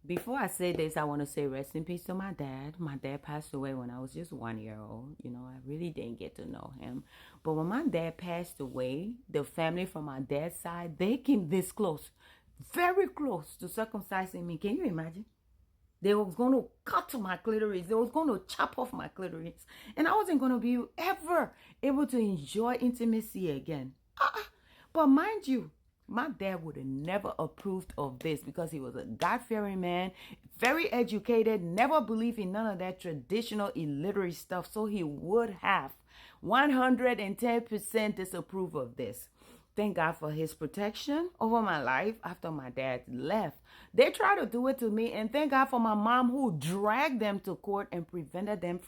Before I say this, I want to say rest in peace to my dad. My dad passed away when I was just 1 year old. I really didn't get to know him. But when my dad passed away, the family from my dad's side, they came this close, very close to circumcising me. Can you imagine? They was going to cut my clitoris. They was going to chop off my clitoris. And I wasn't going to be ever able to enjoy intimacy again. But mind you, my dad would have never approved of this because he was a God-fearing man, very educated, never believed in none of that traditional illiterate stuff. So he would have 110% disapprove of this. Thank God for his protection over my life after my dad left. They tried to do it to me, and thank God for my mom who dragged them to court and prevented them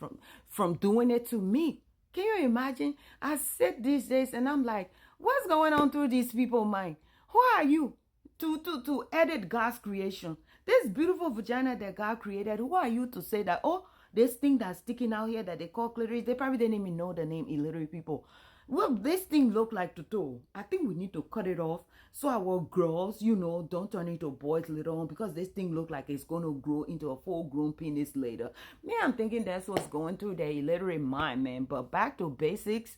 from doing it to me. Can you imagine? I sit these days and I'm like, what's going on through these people's mind? Who are you to edit God's creation? This beautiful vagina that God created, who are you to say that, oh, this thing that's sticking out here that they call clitoris, they probably didn't even know the name illiterate people. Well, this thing look like tutu. I think we need to cut it off so our girls, don't turn into boys later on, because this thing look like it's going to grow into a full-grown penis later. Me, I'm thinking that's what's going through their illiterate mind, man. But back to basics.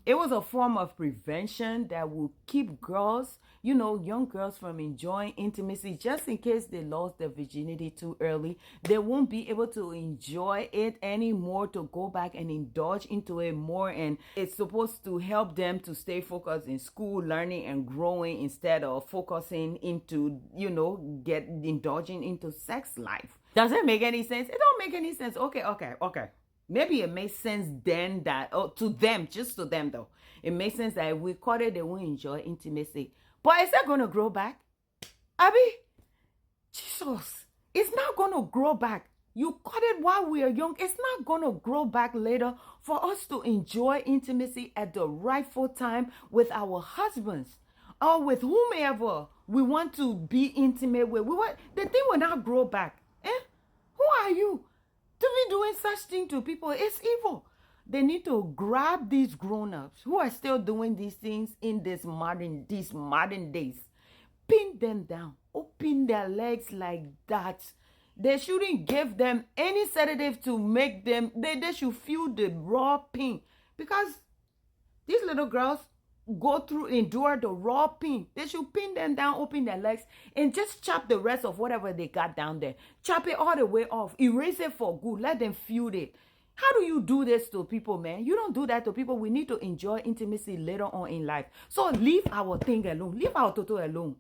It was a form of prevention that will keep girls, young girls from enjoying intimacy just in case they lost their virginity too early. They won't be able to enjoy it anymore, to go back and indulge into it more. And it's supposed to help them to stay focused in school, learning and growing instead of focusing into, indulging into sex life. Does it make any sense? It don't make any sense. Okay. Maybe it makes sense then that, to them, just to them though, it makes sense that if we cut it, they won't enjoy intimacy. But is that going to grow back? Abby, Jesus, it's not going to grow back. You cut it while we are young. It's not going to grow back later for us to enjoy intimacy at the rightful time with our husbands or with whomever we want to be intimate with. The thing will not grow back. Who are you to be doing such thing to people? It's evil. They need to grab these grown-ups who are still doing these things in these modern days, pin them down, open their legs like that. They shouldn't give them any sedative to make them, they should feel the raw pain, because these little girls endure the raw pain. They should pin them down, open their legs, and just chop the rest of whatever they got down there. Chop it all the way off. Erase it for good. Let them feel it. How do you do this to people, man? You don't do that to people. We need to enjoy intimacy later on in life. So leave our thing alone. Leave our toto alone.